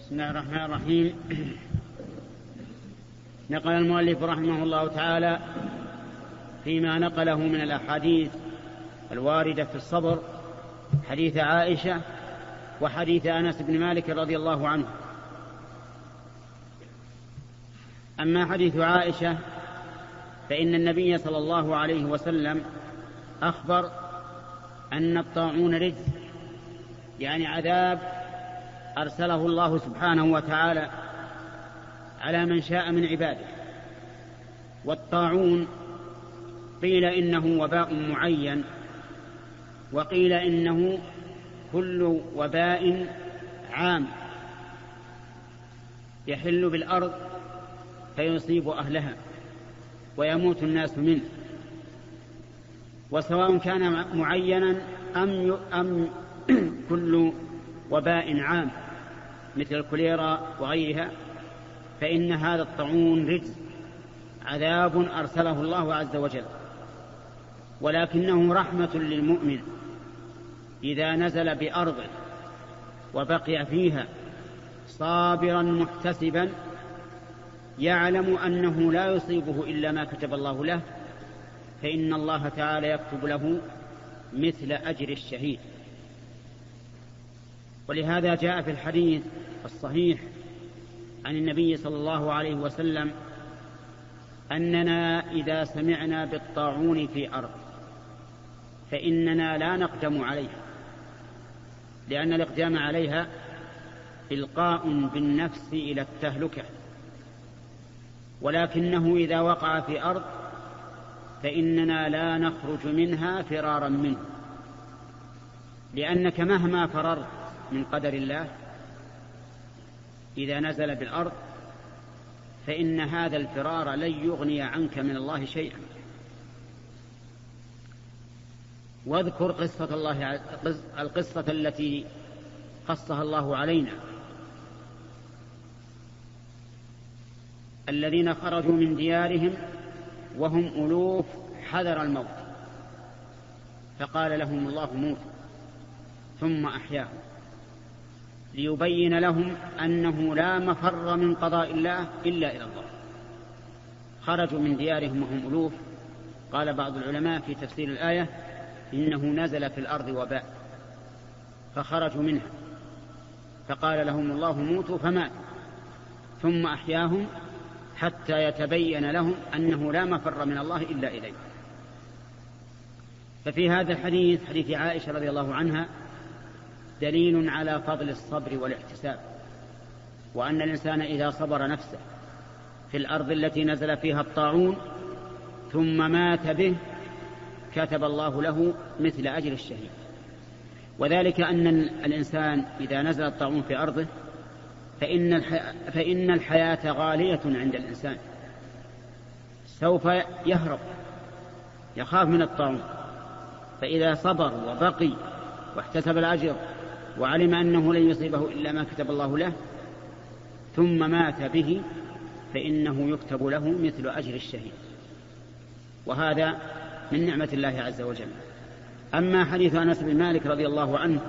بسم الله الرحمن الرحيم. نقل المؤلف رحمه الله تعالى فيما نقله من الأحاديث الواردة في الصبر حديث عائشة وحديث أنس بن مالك رضي الله عنه. أما حديث عائشة فإن النبي صلى الله عليه وسلم أخبر أن الطاعون رجز، يعني عذاب أرسله الله سبحانه وتعالى على من شاء من عباده. والطاعون قيل إنه وباء معين، وقيل إنه كل وباء عام يحل بالأرض فيصيب أهلها ويموت الناس منه، وسواء كان معينا أم كل وباء عام مثل الكوليرا وغيرها، فإن هذا الطاعون رجز، عذاب أرسله الله عز وجل، ولكنه رحمة للمؤمن إذا نزل بأرضه وبقي فيها صابرا محتسبا يعلم أنه لا يصيبه إلا ما كتب الله له، فإن الله تعالى يكتب له مثل أجر الشهيد. ولهذا جاء في الحديث الصحيح عن النبي صلى الله عليه وسلم أننا إذا سمعنا بالطاعون في أرض فإننا لا نقدم عليها، لأن الإقدام عليها إلقاء بالنفس إلى التهلكة، ولكنه إذا وقع في أرض فإننا لا نخرج منها فرارا منه، لأنك مهما فررت من قدر الله إذا نزل بالأرض فإن هذا الفرار لن يغني عنك من الله شيئا. واذكر القصة التي قصها الله علينا، الذين خرجوا من ديارهم وهم ألوف حذر الموت فقال لهم الله موتوا ثم أحياهم ليبين لهم أنه لا مفر من قضاء الله إلا إلى الله. خرجوا من ديارهم وهم ألوف، قال بعض العلماء في تفسير الآية إنه نزل في الأرض وباء فخرجوا منها فقال لهم الله موتوا فمات ثم أحياهم حتى يتبين لهم أنه لا مفر من الله إلا إليه. ففي هذا الحديث حديث عائشة رضي الله عنها دليل على فضل الصبر والاحتساب، وأن الإنسان إذا صبر نفسه في الأرض التي نزل فيها الطاعون ثم مات به كتب الله له مثل أجر الشهيد. وذلك أن الإنسان إذا نزل الطاعون في أرضه فإن الحياة غالية عند الإنسان، سوف يهرب يخاف من الطاعون، فإذا صبر وبقي واحتسب الأجر وعلم أنه لن يصيبه إلا ما كتب الله له ثم مات به فإنه يكتب له مثل أجر الشهيد، وهذا من نعمة الله عز وجل. أما حديث أنس بن مالك رضي الله عنه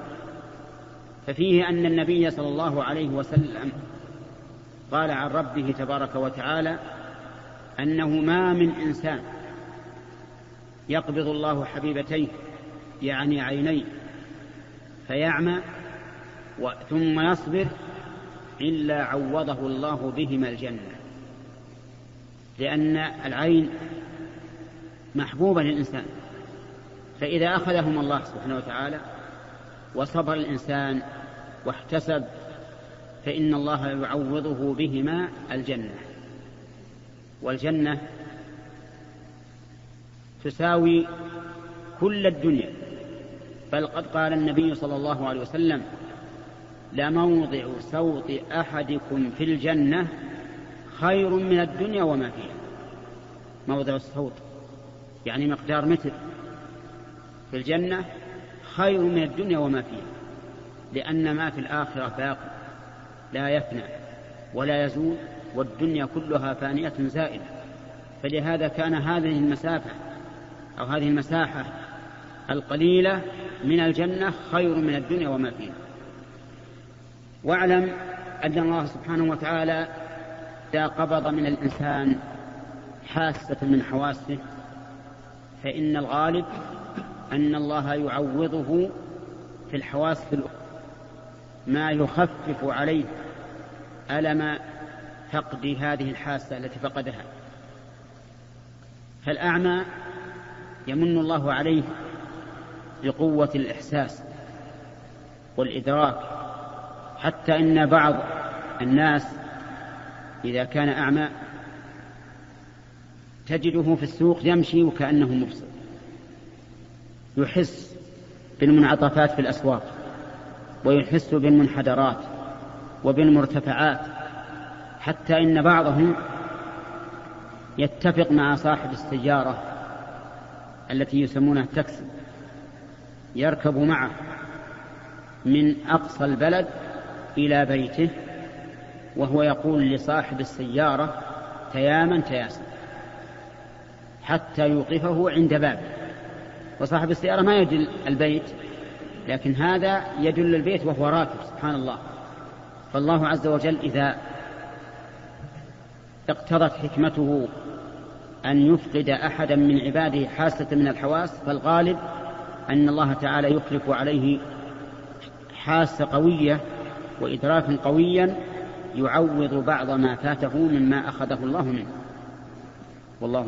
ففيه أن النبي صلى الله عليه وسلم قال عن ربه تبارك وتعالى أنه ما من إنسان يقبض الله حبيبتيه يعني عينيه فيعمى ثم يصبر إلا عوضه الله بهما الجنة، لأن العين محبوبة للإنسان، فإذا أخذهم الله سبحانه وتعالى وصبر الإنسان واحتسب فإن الله يعوضه بهما الجنة. والجنة تساوي كل الدنيا، بل قد قال النبي صلى الله عليه وسلم لموضع سوط أحدكم في الجنة خير من الدنيا وما فيها. موضع السوط يعني مقدار متر في الجنة خير من الدنيا وما فيها، لأن ما في الآخرة باق لا يفنى ولا يزول، والدنيا كلها فانية زائلة. فلهذا كان هذه المسافة أو هذه المساحة القليلة من الجنة خير من الدنيا وما فيها. واعلم أن الله سبحانه وتعالى إذا قبض من الإنسان حاسة من حواسه فإن الغالب أن الله يعوضه في الحواس ما يخفف عليه ألم فقد هذه الحاسة التي فقدها. فالأعمى يمن الله عليه بقوة الإحساس والإدراك، حتى إن بعض الناس إذا كان أعمى تجده في السوق يمشي وكأنه مبصر، يحس بالمنعطفات في الأسواق، ويحس بالمنحدرات وبالمرتفعات، حتى إن بعضهم يتفق مع صاحب السيارة التي يسمونها التاكسي، يركب معه من أقصى البلد إلى بيته، وهو يقول لصاحب السيارة تياما تياسا حتى يوقفه عند بابه، وصاحب السيارة ما يدل البيت، لكن هذا يدل البيت وهو راكب. سبحان الله. فالله عز وجل إذا اقتضت حكمته أن يفقد أحدا من عباده حاسة من الحواس، فالغالب أن الله تعالى يخلف عليه حاسة قوية وإدراكا قويا يعوض بعض ما فاته مما أخذه الله منه. والله